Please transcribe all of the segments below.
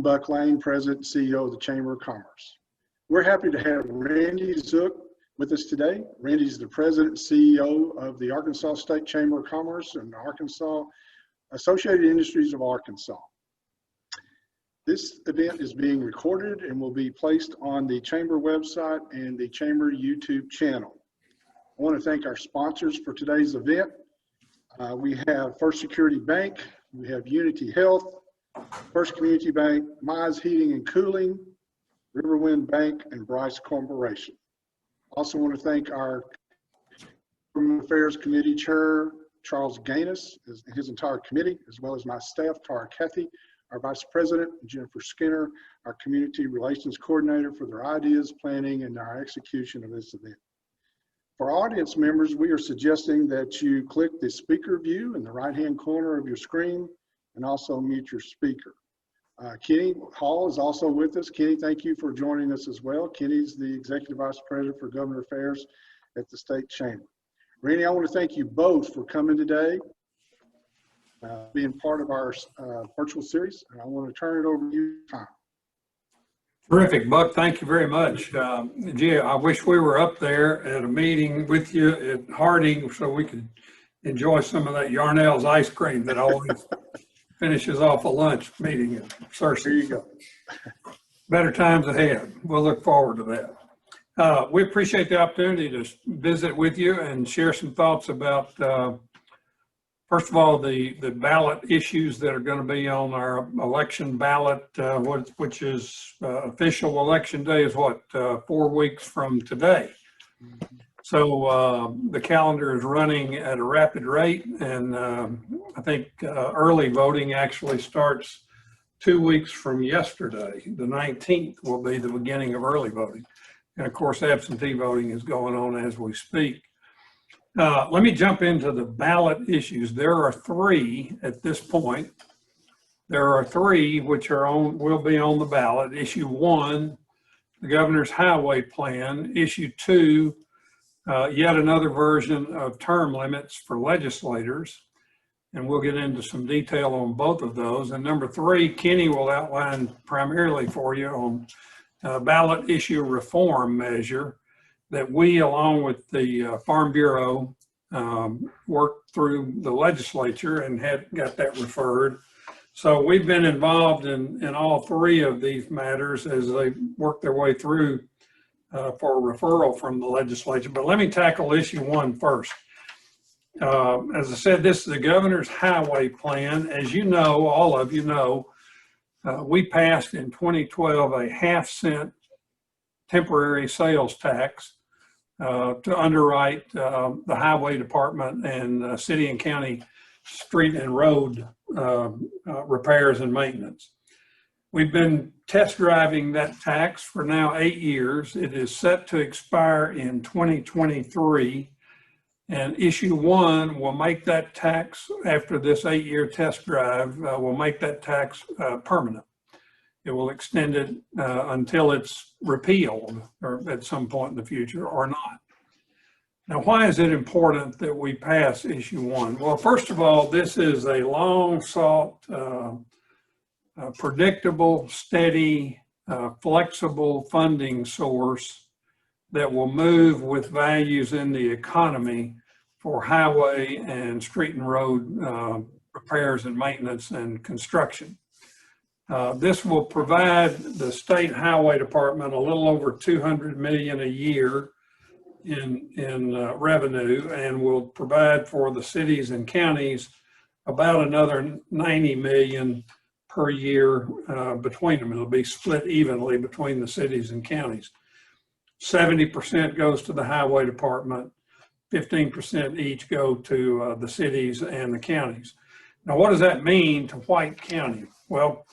I'm Buck Lane, President and CEO of the Chamber of Commerce. We're happy to have Randy Zook with us today. Randy's the President and CEO of the Arkansas State Chamber of Commerce and Arkansas Associated Industries of Arkansas. This event is being recorded and will be placed on the Chamber website and the Chamber YouTube channel. I want to thank our sponsors for today's event. We have First Security Bank, we have Unity Health, First Community Bank, Mize Heating and Cooling, Riverwind Bank, and Bryce Corporation. Also want to thank our Government Affairs Committee Chair, Charles Gaines, and his entire committee, as well as my staff, Tara Cathy, our Vice President, Jennifer Skinner, our Community Relations Coordinator, for their ideas, planning, and our execution of this event. For audience members, we are suggesting that you click the speaker view in the right-hand corner of your screen and also mute your speaker. Kenny Hall is also with us. Kenny, thank you for joining us as well. Kenny's the Executive Vice President for Government Affairs at the State Chamber. Randy, I want to thank you both for coming today, being part of our virtual series, and I want to turn it over to you, Tom. Terrific, Buck. Thank you very much. Gee, I wish we were up there at a meeting with you at Harding so we could enjoy some of that Yarnell's ice cream that always finishes off a lunch meeting at Cersei. There you go. Better times ahead. We'll look forward to that. We appreciate the opportunity to visit with you and share some thoughts about, first of all, the ballot issues that are going to be on our election ballot, which is official election day is what, 4 weeks from today. So the calendar is running at a rapid rate, and I think early voting actually starts 2 weeks from yesterday. The 19th will be the beginning of early voting. And of course, absentee voting is going on as we speak. Let me jump into the ballot issues. There are 3 at this point. There are 3 which will be on the ballot. Issue 1, the governor's highway plan. Issue 2, yet another version of term limits for legislators. And we'll get into some detail on both of those. And number 3, Kenny will outline primarily for you on ballot issue reform measure that we, along with the Farm Bureau, worked through the legislature and got that referred. So we've been involved in all 3 of these matters as they work their way through for a referral from the legislature. But let me tackle issue 1 first. As I said, this is the governor's highway plan. As you know, all of you know, we passed in 2012 a half-cent temporary sales tax to underwrite the highway department and city and county street and road repairs and maintenance. We've been test driving that tax for now 8 years. It is set to expire in 2023, and issue 1 will make that tax, after this 8-year test drive, will make that tax permanent. It will extend it until it's repealed or at some point in the future or not. Now, why is it important that we pass issue 1? Well, first of all, this is a long sought, predictable, steady, flexible funding source that will move with values in the economy for highway and street and road repairs and maintenance and construction. This will provide the state highway department a little over $200 million a year in revenue, and will provide for the cities and counties about another $90 million per year between them. It'll be split evenly between the cities and counties. 70% goes to the highway department, 15% each go to the cities and the counties. Now, what does that mean to White County? Well,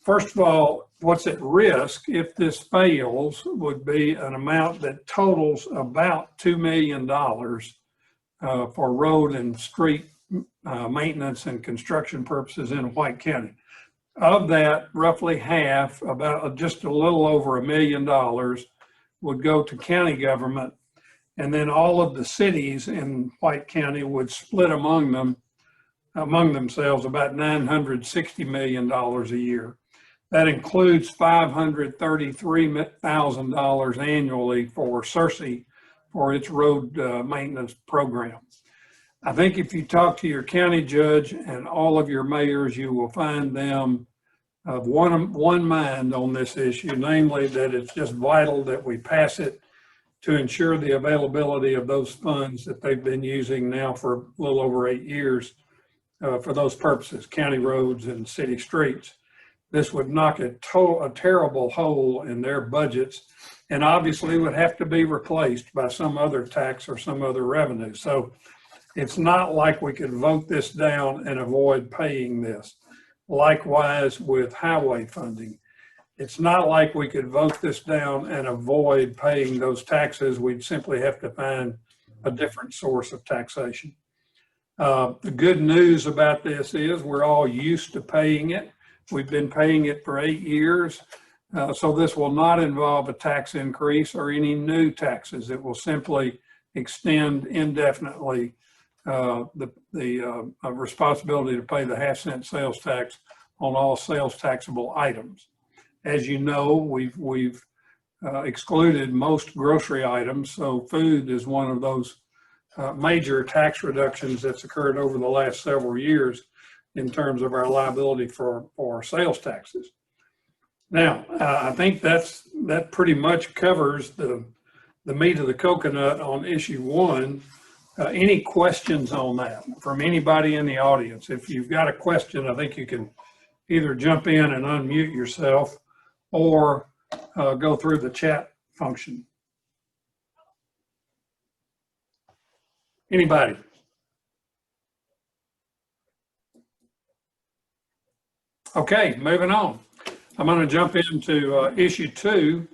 first of all, what's at risk if this fails would be an amount that totals about $2 million for road and street maintenance and construction purposes in White County. Of that, roughly half, about just a little over $1 million, would go to county government, and then all of the cities in White County would split among themselves about $960 million a year. That includes $533,000 annually for Cersei for its road maintenance program. I think if you talk to your county judge and all of your mayors, you will find them of one mind on this issue, namely that it's just vital that we pass it to ensure the availability of those funds that they've been using now for a little over 8 years for those purposes, county roads and city streets. This would knock a terrible hole in their budgets, and obviously would have to be replaced by some other tax or some other revenue. So it's not like we could vote this down and avoid paying this. Likewise with highway funding. It's not like we could vote this down and avoid paying those taxes. We'd simply have to find a different source of taxation. The good news about this is we're all used to paying it. We've been paying it for 8 years. So this will not involve a tax increase or any new taxes. It will simply extend indefinitely the responsibility to pay the half-cent sales tax on all sales taxable items. As you know, we've excluded most grocery items, so food is one of those major tax reductions that's occurred over the last several years in terms of our liability for sales taxes. Now, I think that pretty much covers the meat of the coconut on issue 1. Any questions on that from anybody in the audience? If you've got a question, I think you can either jump in and unmute yourself or go through the chat function. Anybody? Okay, moving on. I'm going to jump into issue 2.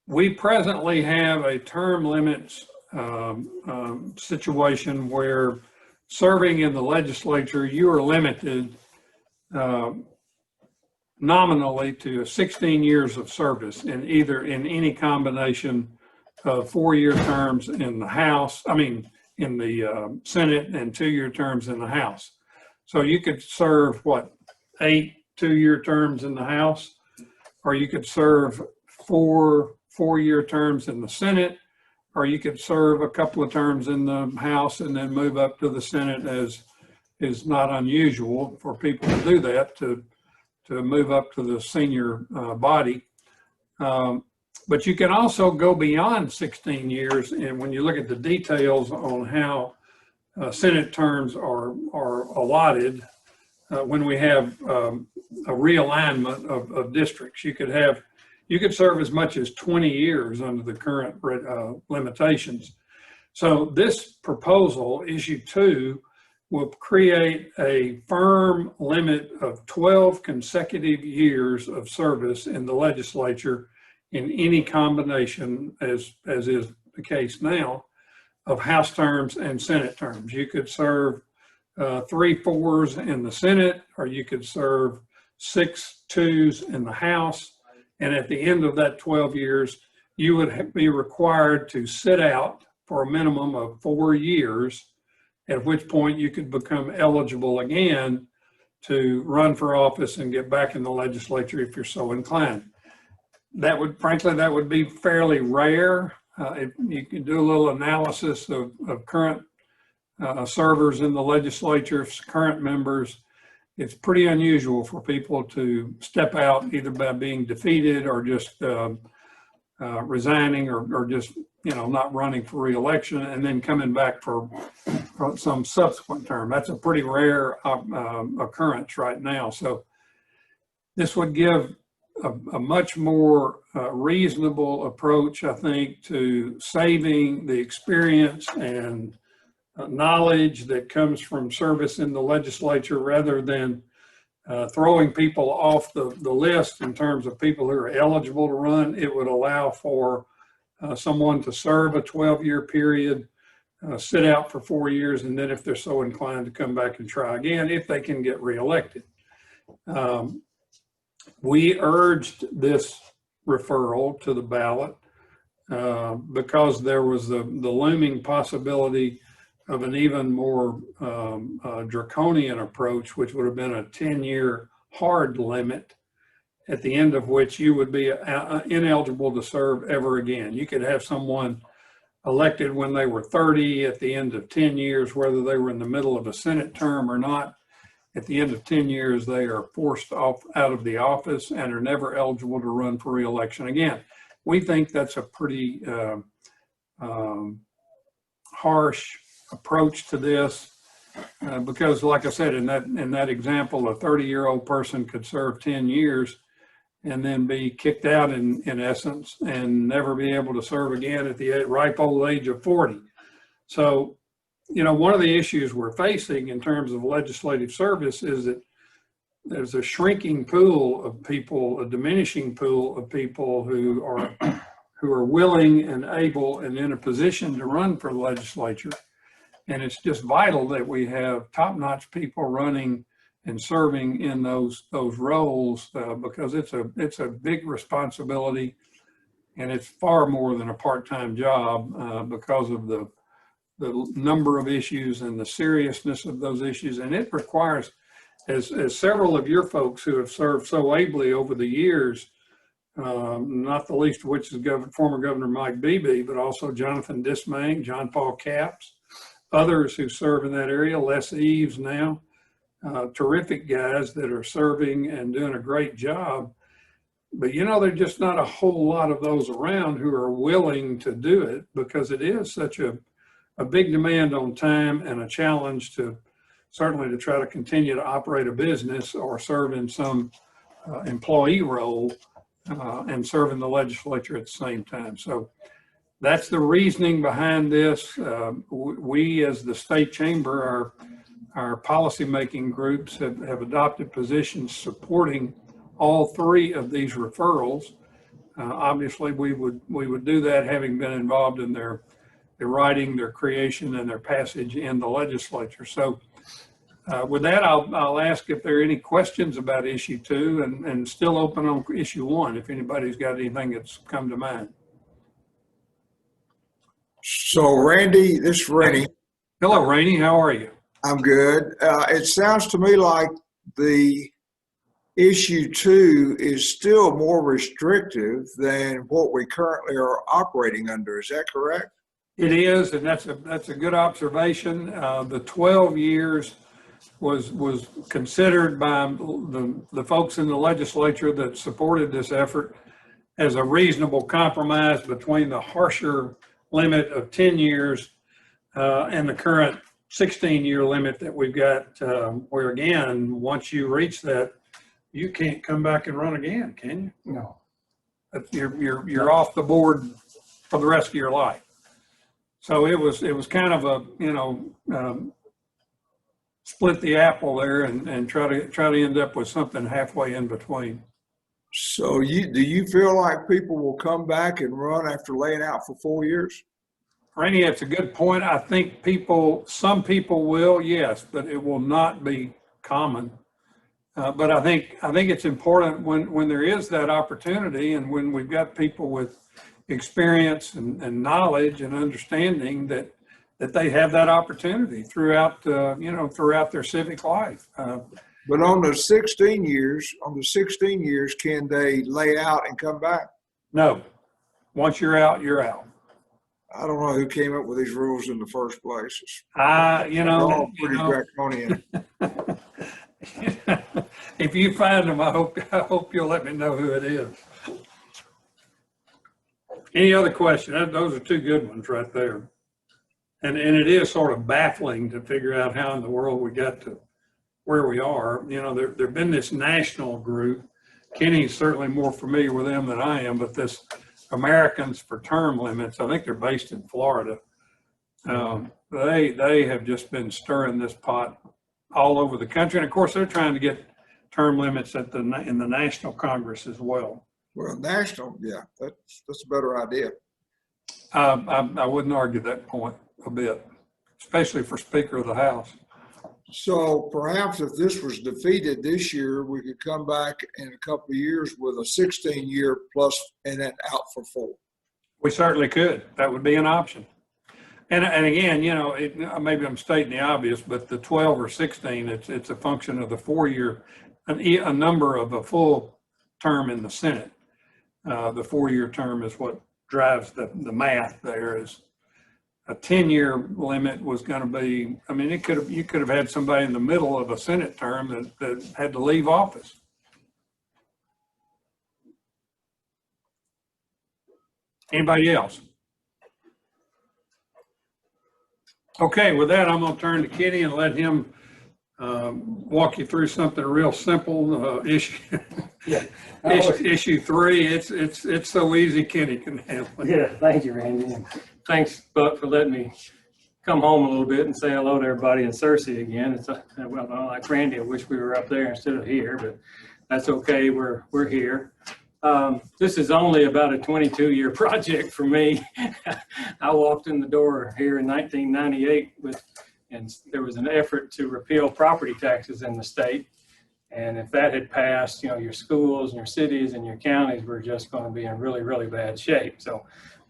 We presently have a term limits situation where serving in the legislature, you are limited nominally to 16 years of service in any combination of 4-year terms in the House, in the Senate, and 2-year terms in the House. So you could serve, 8 2-year terms in the House, or you could serve 4 4-year terms in the Senate, or you could serve a couple of terms in the House and then move up to the Senate, as is not unusual for people to do that, to move up to the senior body. But you can also go beyond 16 years, and when you look at the details on how Senate terms are allotted, when we have a realignment of districts, you could serve as much as 20 years under the current limitations. So this proposal, issue 2, will create a firm limit of 12 consecutive years of service in the legislature in any combination, as is the case now, of House terms and Senate terms. You could serve 3 4s in the Senate, or you could serve 6 2s in the House. And at the end of that 12 years, you would be required to sit out for a minimum of 4 years, at which point you could become eligible again to run for office and get back in the legislature if you're so inclined. Frankly, that would be fairly rare. You can do a little analysis of current servers in the legislature, current members. It's pretty unusual for people to step out either by being defeated or just resigning or just not running for re-election and then coming back for some subsequent term. That's a pretty rare occurrence right now. So this would give a much more reasonable approach, I think, to saving the experience and knowledge that comes from service in the legislature, rather than throwing people off the list in terms of people who are eligible to run. It would allow for someone to serve a 12-year period, sit out for 4 years, and then if they're so inclined to come back and try again, if they can get reelected. We urged this referral to the ballot because there was the looming possibility of an even more draconian approach, which would have been a 10-year hard limit at the end of which you would be ineligible to serve ever again. You could have someone elected when they were 30 at the end of 10 years, whether they were in the middle of a Senate term or not. At the end of 10 years, they are forced out of the office and are never eligible to run for re-election again. We think that's a pretty harsh approach to this because, like I said, in that example, a 30-year-old person could serve 10 years and then be kicked out in essence and never be able to serve again at the ripe old age of 40. So, you know, one of the issues we're facing in terms of legislative service is that there's a shrinking pool of people, a diminishing pool of people who are willing and able and in a position to run for the legislature. And it's just vital that we have top-notch people running and serving in those roles because it's a big responsibility, and it's far more than a part-time job because of the number of issues and the seriousness of those issues. And it requires, as several of your folks who have served so ably over the years, not the least of which is former Governor Mike Beebe, but also Jonathan Dismang, John Paul Capps, others who serve in that area, Les Eves now, terrific guys that are serving and doing a great job. But, you know, there's just not a whole lot of those around who are willing to do it because it is such a big demand on time and a challenge to certainly to try to continue to operate a business or serve in some employee role and serve in the legislature at the same time. So that's the reasoning behind this. We as the state chamber, our policymaking groups have adopted positions supporting all three of these referrals. Obviously, we would do that having been involved in their writing, their creation, and their passage in the legislature. So with that, I'll ask if there are any questions about issue 2 and still open on issue 1 if anybody's got anything that's come to mind. So Randy, this is Rennie. Hello, Rainey. How are you? I'm good. It sounds to me like the issue 2 is still more restrictive than what we currently are operating under. Is that correct? It is, and that's a good observation. The 12 years was considered by the folks in the legislature that supported this effort as a reasonable compromise between the harsher limit of 10 years and the current 16-year limit that we've got, where again, once you reach that, you can't come back and run again, can you? No. You're off the board for the rest of your life. So it was kind of a, you know, split the apple there and try to end up with something halfway in between. So do you feel like people will come back and run after laying out for 4 years? Rainey, that's a good point. I think some people will, yes, but it will not be common. But I think it's important when there is that opportunity and when we've got people with experience and knowledge and understanding that they have that opportunity throughout their civic life. But on the 16 years, can they lay out and come back? No, once you're out, you're out. I don't know who came up with these rules in the first place. They're all pretty draconian. If you find them, I hope you'll let me know who it is. Any other question? Those are 2 good ones right there. And it is sort of baffling to figure out how in the world we got to where we are. You know, there've been this national group. Kenny's certainly more familiar with them than I am, but this Americans for Term Limits, I think they're based in Florida. They have just been stirring this pot all over the country. And of course, they're trying to get term limits in the National Congress as well. Well, national, yeah, that's a better idea. I wouldn't argue that point a bit, especially for Speaker of the House. So perhaps if this was defeated this year, we could come back in a couple of years with a 16-year plus and then out for 4. We certainly could. That would be an option. And again, you know, maybe I'm stating the obvious, but the 12 or 16, it's a function of the 4-year a number of a full term in the Senate. The 4-year term is what drives the math there. Is a 10-year limit was going to be, I mean, you could have had somebody in the middle of a Senate term that had to leave office. Anybody else? Okay, with that, I'm going to turn to Kenny and let him walk you through something real simple. Issue Yeah. issue 3. It's so easy. Kenny can handle it. Yeah, thank you, Randy. And thanks, Buck, for letting me come home a little bit and say hello to everybody in Searcy again. It's well, like Randy, I wish we were up there instead of here, but that's okay. We're here. This is only about a 22-year project for me. I walked in the door here in 1998 and there was an effort to repeal property taxes in the state. And if that had passed, your schools and your cities and your counties were just going to be in really, really bad shape. So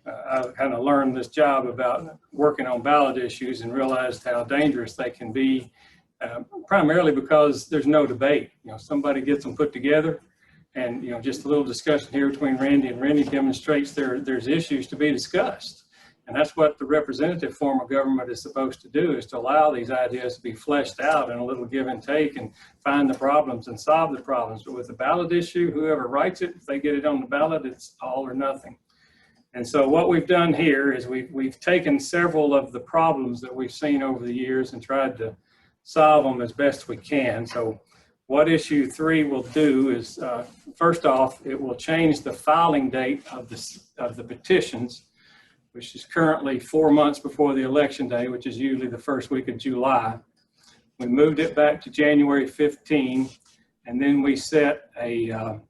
I kind of learned this job about working on ballot issues and realized how dangerous they can be, primarily because there's no debate. Somebody gets them put together, and just a little discussion here between Randy and Randy demonstrates there's issues to be discussed. And that's what the representative form of government is supposed to do, is to allow these ideas to be fleshed out in a little give and take and find the problems and solve the problems. But with the ballot issue, whoever writes it, if they get it on the ballot, it's all or nothing. And so what we've done here is we've taken several of the problems that we've seen over the years and tried to solve them as best we can. So what issue 3 will do is, first off, it will change the filing date of the petitions, which is currently 4 months before the election day, which is usually the first week of July. We moved it back to January 15, and then we set a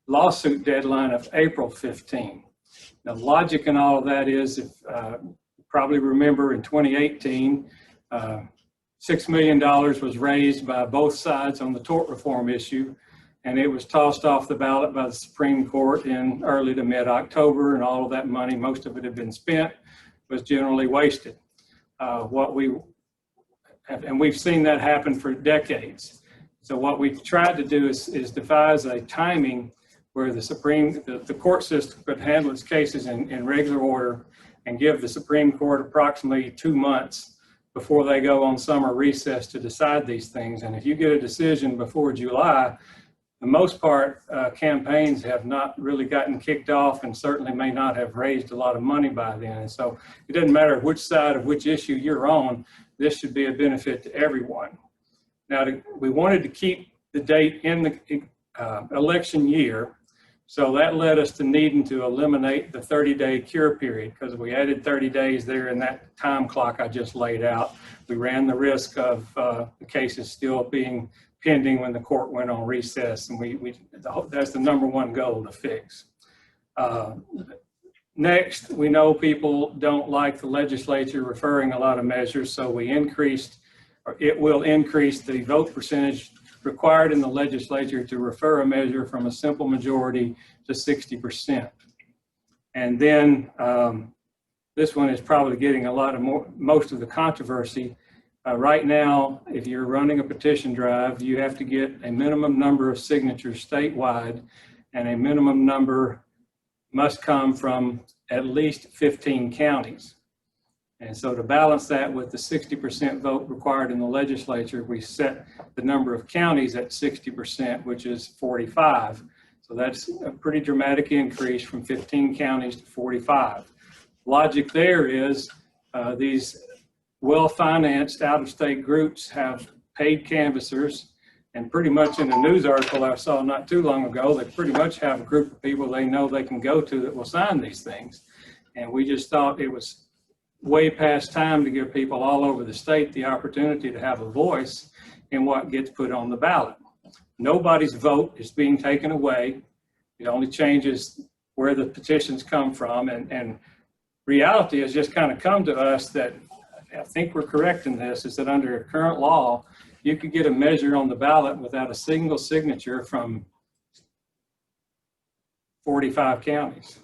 lawsuit deadline of April 15. The logic in all of that is, if you probably remember in 2018, $6 million was raised by both sides on the tort reform issue, and it was tossed off the ballot by the Supreme Court in early to mid-October, and all of that money, most of it had been spent, was generally wasted. We've seen that happen for decades. So what we've tried to do is devise a timing where the court system could handle its cases in regular order and give the Supreme Court approximately 2 months before they go on summer recess to decide these things. And if you get a decision before July, the most part, campaigns have not really gotten kicked off and certainly may not have raised a lot of money by then. And so it doesn't matter which side of which issue you're on, this should be a benefit to everyone. Now, we wanted to keep the date in the election year, so that led us to needing to eliminate the 30-day cure period, because we added 30 days there in that time clock I just laid out. We ran the risk of the cases still being pending when the court went on recess, and that's the #1 goal to fix. Next, we know people don't like the legislature referring a lot of measures, so it will increase the vote percentage required in the legislature to refer a measure from a simple majority to 60%. And then this one is probably getting most of the controversy. Right now, if you're running a petition drive, you have to get a minimum number of signatures statewide, and a minimum number must come from at least 15 counties. And so to balance that with the 60% vote required in the legislature, we set the number of counties at 60%, which is 45. So that's a pretty dramatic increase from 15 counties to 45. Logic there is these well-financed out-of-state groups have paid canvassers, and pretty much in a news article I saw not too long ago, they pretty much have a group of people they know they can go to that will sign these things. And we just thought it was way past time to give people all over the state the opportunity to have a voice in what gets put on the ballot. Nobody's vote is being taken away. It only changes where the petitions come from, and reality has just kind of come to us that I think we're correct in this, is that under current law, you could get a measure on the ballot without a single signature from 45 counties.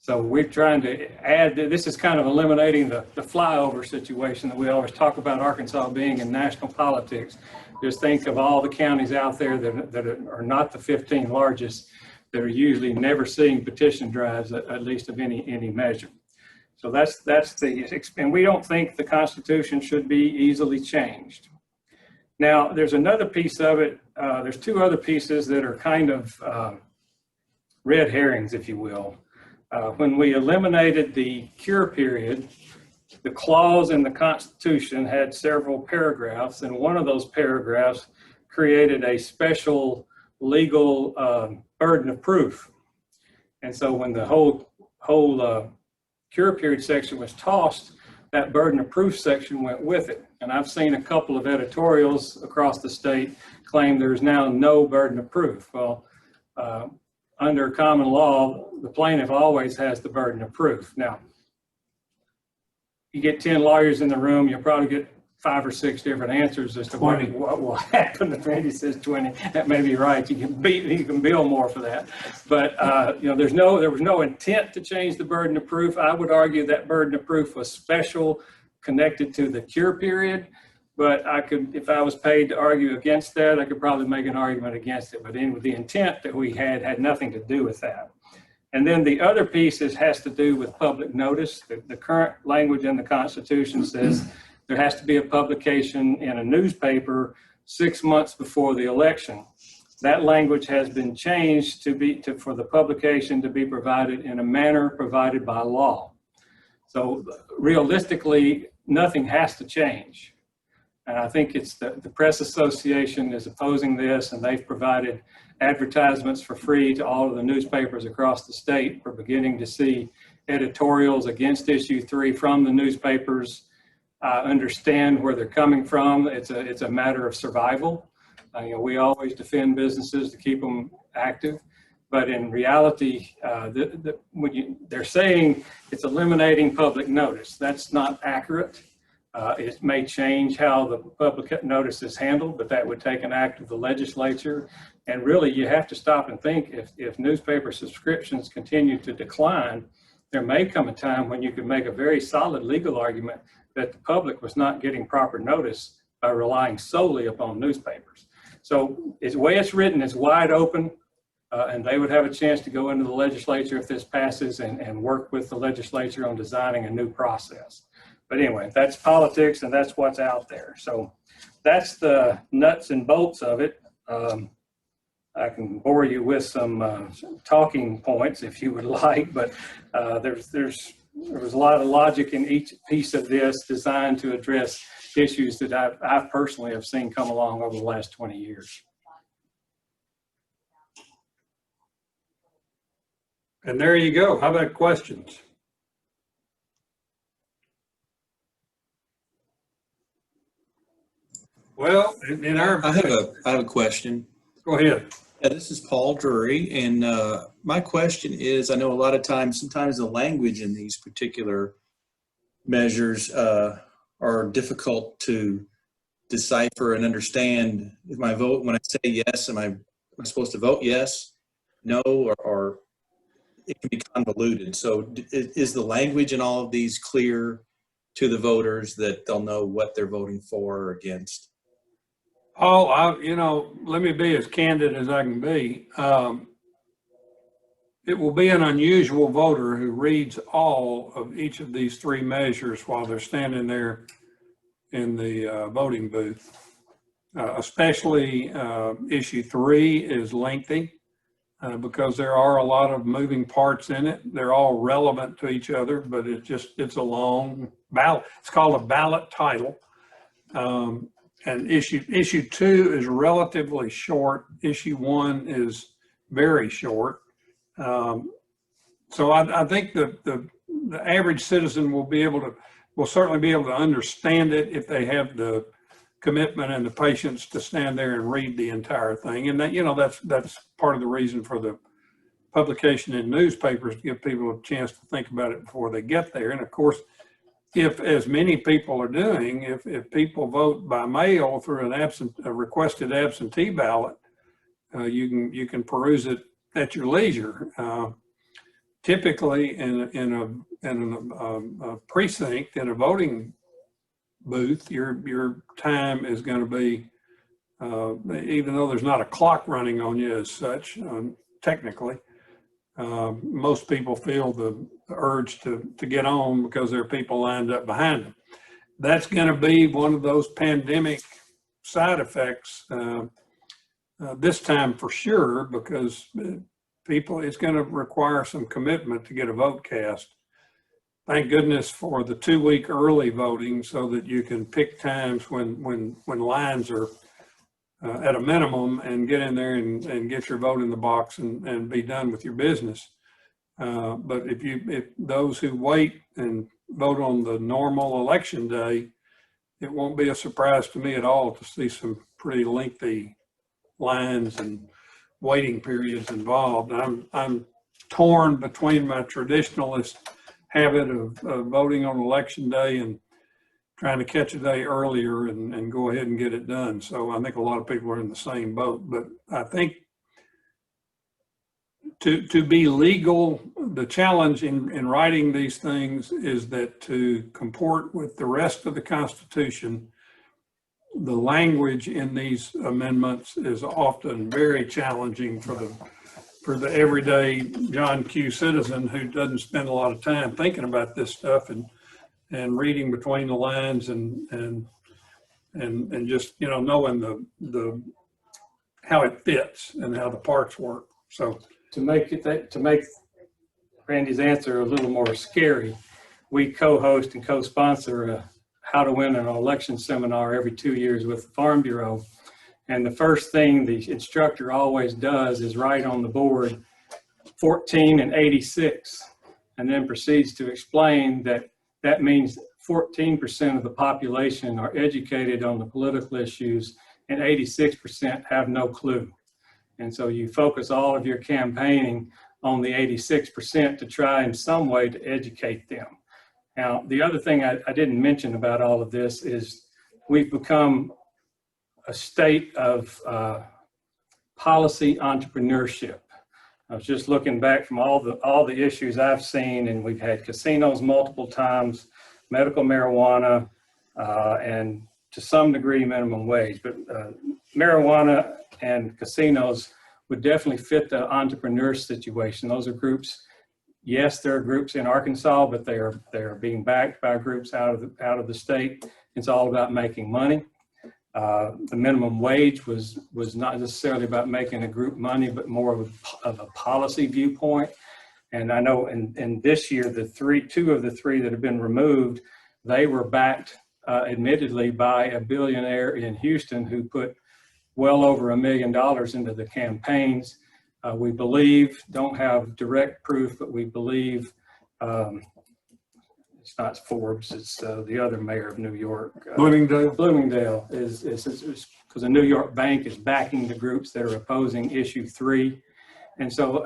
So we're trying to add, this is kind of eliminating the flyover situation that we always talk about Arkansas being in national politics. Just think of all the counties out there that are not the 15 largest, that are usually never seeing petition drives, at least of any measure. So that's and we don't think the Constitution should be easily changed. Now, there's another piece of it. There's two other pieces that are kind of red herrings, if you will. When we eliminated the cure period, the clause in the Constitution had several paragraphs, and one of those paragraphs created a special legal burden of proof. And so when the whole cure period section was tossed, that burden of proof section went with it. And I've seen a couple of editorials across the state claim there's now no burden of proof. Well, under common law, the plaintiff always has the burden of proof. Now, you get 10 lawyers in the room, you'll probably get 5 or 6 different answers as to what will happen. If Randy says 20, that may be right. You can bill more for that. But you know, there was no intent to change the burden of proof. I would argue that burden of proof was special, connected to the cure period. But I could, if I was paid to argue against that, I could probably make an argument against it. But the intent that we had nothing to do with that. And then the other piece has to do with public notice. The current language in the Constitution says there has to be a publication in a newspaper 6 months before the election. That language has been changed for the publication to be provided in a manner provided by law. So realistically, nothing has to change. And I think it's the Press Association is opposing this, and they've provided advertisements for free to all of the newspapers across the state. We're beginning to see editorials against issue 3 from the newspapers. Understand where they're coming from. It's a matter of survival. You know, we always defend businesses to keep them active, but in reality, they're saying it's eliminating public notice. That's not accurate. It may change how the public notice is handled, but that would take an act of the legislature. And really, you have to stop and think, if newspaper subscriptions continue to decline, there may come a time when you can make a very solid legal argument that the public was not getting proper notice by relying solely upon newspapers. So the way it's written is wide open, and they would have a chance to go into the legislature if this passes and work with the legislature on designing a new process. But anyway, that's politics, and that's what's out there. So that's the nuts and bolts of it. I can bore you with some talking points if you would like, but there was a lot of logic in each piece of this designed to address issues that I personally have seen come along over the last 20 years. And there you go. How about questions? Well, I have a question. Go ahead. Yeah, this is Paul Drury, and my question is, I know a lot of times, sometimes the language in these particular measures are difficult to decipher and understand. If my vote, when I say yes, am I supposed to vote yes, no, or it can be convoluted. So is the language in all of these clear to the voters that they'll know what they're voting for or against? Oh, you know, let me be as candid as I can be. It will be an unusual voter who reads all of each of these 3 measures while they're standing there in the voting booth. Especially issue 3 is lengthy because there are a lot of moving parts in it. They're all relevant to each other, but it's a long ballot. It's called a ballot title. And issue 2 is relatively short. Issue 1 is very short. So I think the average citizen will certainly be able to understand it if they have the commitment and the patience to stand there and read the entire thing. And that, you know, that's part of the reason for the publication in newspapers, to give people a chance to think about it before they get there. And of course, if, as many people are doing, if people vote by mail through a requested absentee ballot, you can peruse it at your leisure. typically in a precinct, in a voting booth, your time is going to be, even though there's not a clock running on you as such, technically, most people feel the urge to get on because there are people lined up behind them. That's going to be one of those pandemic side effects this time for sure, because people, it's going to require some commitment to get a vote cast. Thank goodness for the 2-week early voting, so that you can pick times when lines are at a minimum, and get in there and get your vote in the box and be done with your business. But if those who wait and vote on the normal election day, it won't be a surprise to me at all to see some pretty lengthy lines and waiting periods involved. I'm torn between my traditionalist habit of voting on election day and trying to catch a day earlier and go ahead and get it done. So I think a lot of people are in the same boat. But I think to be legal, the challenge in writing these things is that to comport with the rest of the Constitution, the language in these amendments is often very challenging for the everyday John Q. citizen who doesn't spend a lot of time thinking about this stuff and reading between the lines and just, you know, knowing the how it fits and how the parts work. So To make Randy's answer a little more scary, we co-host and co-sponsor a How to Win an Election seminar every 2 years with the Farm Bureau. And the first thing the instructor always does is write on the board 14 and 86, and then proceeds to explain that means 14% of the population are educated on the political issues and 86% have no clue. And so you focus all of your campaigning on the 86% to try in some way to educate them. Now, the other thing I didn't mention about all of this is we've become a state of policy entrepreneurship. I was just looking back from all the issues I've seen, and we've had casinos multiple times, medical marijuana, and to some degree minimum wage. But marijuana and casinos would definitely fit the entrepreneur situation. Those are groups. Yes, there are groups in Arkansas, but they are being backed by groups out of the state. It's all about making money. The minimum wage was not necessarily about making a group money, but more of a policy viewpoint. And I know in this year, two of the three that have been removed, they were backed, admittedly, by a billionaire in Houston who put well over $1 million into the campaigns. We believe, don't have direct proof, but we believe, it's not Forbes, it's the other mayor of New York. Bloomingdale. Bloomingdale is because a New York bank is backing the groups that are opposing issue 3. And so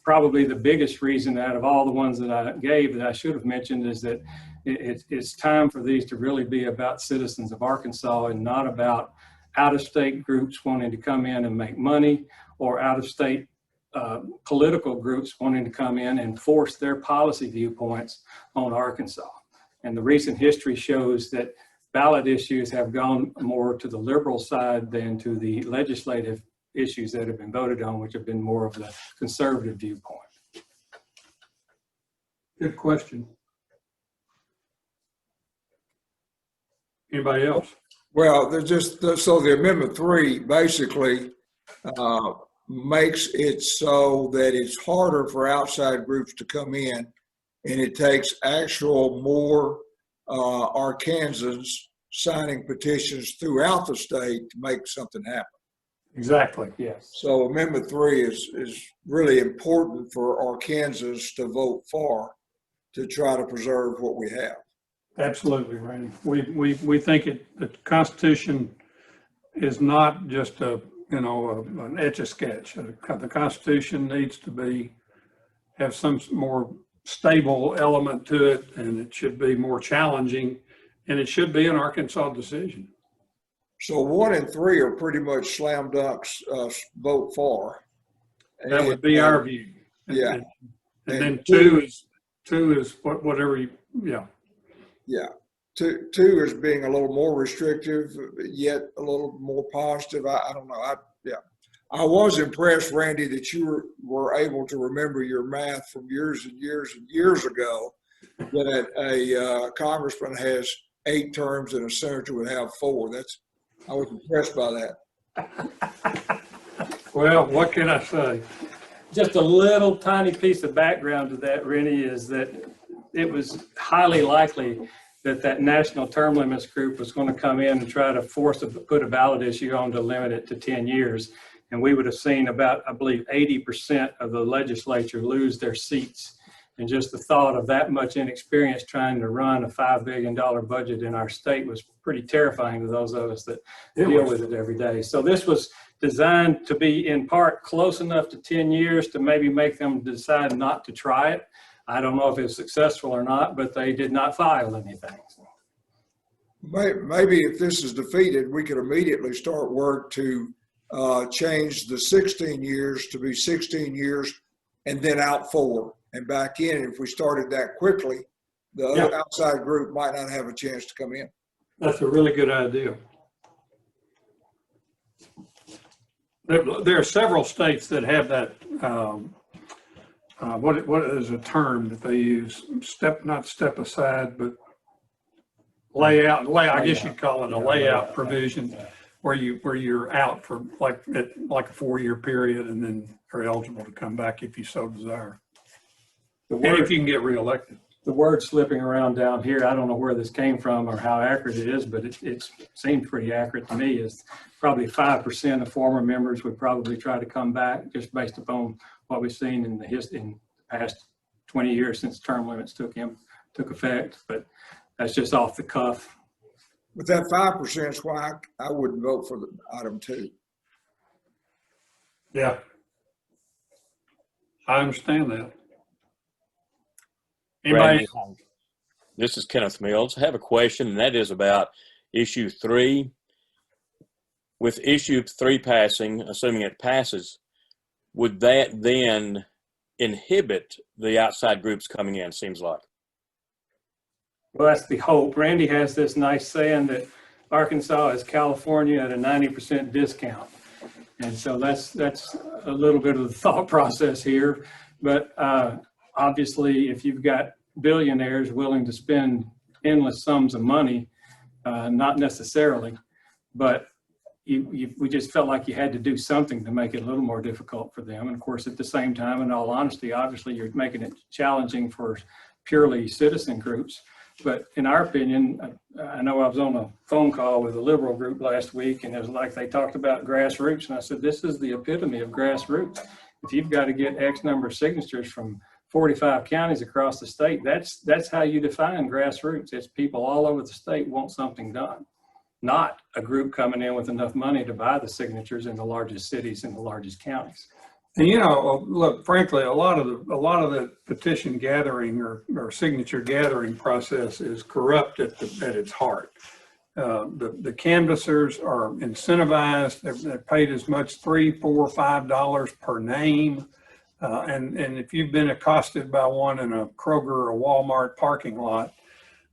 probably the biggest reason out of all the ones that I gave that I should have mentioned is that it's time for these to really be about citizens of Arkansas and not about out-of-state groups wanting to come in and make money, or out-of-state political groups wanting to come in and force their policy viewpoints on Arkansas. And the recent history shows that ballot issues have gone more to the liberal side than to the legislative issues that have been voted on, which have been more of the conservative viewpoint. Good question. Anybody else? Well, there's so the Amendment 3 basically makes it so that it's harder for outside groups to come in, and it takes actual more Arkansans signing petitions throughout the state to make something happen. Exactly. Yes. So Amendment 3 is really important for Arkansans to vote for, to try to preserve what we have. Absolutely, Randy. We think the Constitution is not just an etch-a-sketch. The Constitution needs to have some more stable element to it, and it should be more challenging, and it should be an Arkansas decision. So 1 and 3 are pretty much slam dunks, vote for. That would be our view. Yeah. And then two is whatever you, yeah. Yeah. Two is being a little more restrictive, yet a little more positive. I don't know. I was impressed, Randy, that you were able to remember your math from years and years and years ago, that a congressman has 8 terms and a senator would have 4. I was impressed by that. Well, what can I say? Just a little tiny piece of background to that, Rennie, is that it was highly likely that national term limits group was going to come in and try to put a ballot issue on to limit it to 10 years. And we would have seen about, I believe, 80% of the legislature lose their seats. And just the thought of that much inexperience trying to run a $5 billion budget in our state was pretty terrifying to those of us that deal with it every day. So this was designed to be in part close enough to 10 years to maybe make them decide not to try it. I don't know if it's successful or not, but they did not file anything. Maybe if this is defeated, we could immediately start work to change the 16 years to be 16 years and then out 4 and back in. If we started that quickly, the other outside group might not have a chance to come in. That's a really good idea. There are several states that have that, what is a term that they use? Not step aside, but layout. I guess you'd call it a layout provision, where you're out for like a 4-year period and then are eligible to come back if you so desire. And if you can get reelected. The word slipping around down here, I don't know where this came from or how accurate it is, but it seems pretty accurate to me. Is probably 5% of former members would probably try to come back, just based upon what we've seen in the past 20 years since term limits took effect. But that's just off the cuff. But that 5% is why I wouldn't vote for the item 2. Yeah, I understand that. Anybody? Randy, this is Kenneth Mills. I have a question, and that is about issue 3. With issue 3 passing, assuming it passes, would that then inhibit the outside groups coming in, seems like? Well, that's the hope. Randy has this nice saying that Arkansas is California at a 90% discount. And so that's a little bit of the thought process here. But obviously, if you've got billionaires willing to spend endless sums of money, not necessarily, but we just felt like you had to do something to make it a little more difficult for them. And of course, at the same time, in all honesty, obviously you're making it challenging for purely citizen groups. But in our opinion, I know I was on a phone call with a liberal group last week, and it was like they talked about grassroots. And I said, this is the epitome of grassroots. If you've got to get X number of signatures from 45 counties across the state, that's how you define grassroots. It's people all over the state want something done, not a group coming in with enough money to buy the signatures in the largest cities and the largest counties. And look, frankly, a lot of the petition gathering or signature gathering process is corrupt at its heart. The canvassers are incentivized. They're paid as much $3, $4, $5 per name. And if you've been accosted by one in a Kroger or a Walmart parking lot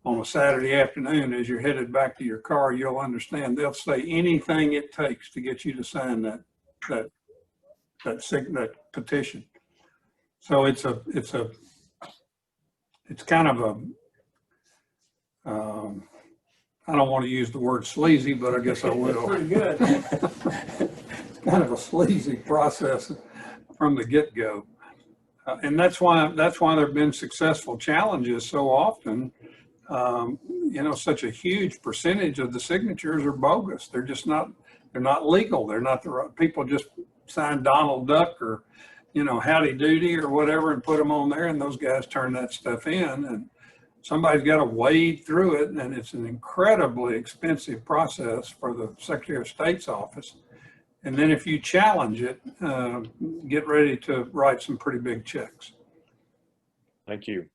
on a Saturday afternoon as you're headed back to your car, you'll understand they'll say anything it takes to get you to sign that petition. So it's kind of a I don't want to use the word sleazy, but I guess I will. Pretty good. It's kind of a sleazy process from the get-go, and that's why there've been successful challenges so often. Such a huge percentage of the signatures are bogus. They're not legal. They're not the right people. Just sign Donald Duck or Howdy Doody or whatever and put them on there, and those guys turn that stuff in, and somebody's got to wade through it, and it's an incredibly expensive process for the Secretary of State's office. And then if you challenge it, get ready to write some pretty big checks. Thank you.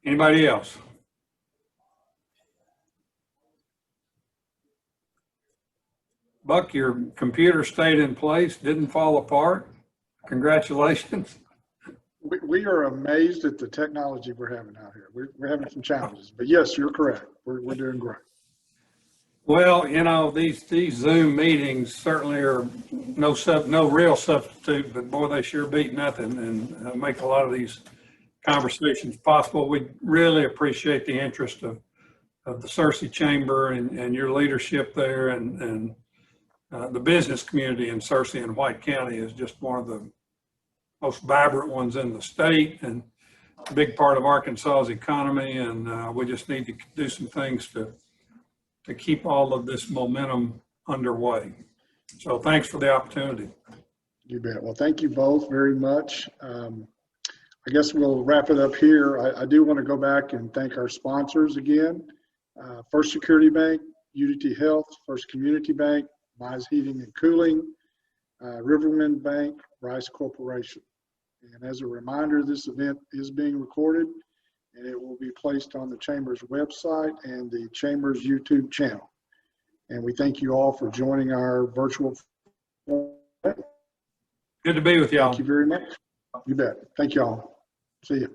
Anybody else? Buck, your computer stayed in place, didn't fall apart. Congratulations. We are amazed at the technology we're having out here. We're having some challenges, but yes, you're correct. We're doing great. Well, you know, these Zoom meetings certainly are no real substitute, but boy, they sure beat nothing and make a lot of these conversations possible. We really appreciate the interest of the Searcy Chamber and your leadership there, and the business community in Searcy and White County is just one of the most vibrant ones in the state and a big part of Arkansas's economy. And we just need to do some things to keep all of this momentum underway. So thanks for the opportunity. You bet. Well, thank you both very much. I guess we'll wrap it up here. I do want to go back and thank our sponsors again. First Security Bank, Unity Health, First Community Bank, Mize Heating and Cooling, Riverwind Bank, Rice Corporation. And as a reminder, this event is being recorded and it will be placed on the Chamber's website and the Chamber's YouTube channel. And we thank you all for joining our virtual. Good to be with y'all. Thank you very much. You bet. Thank you all. See you.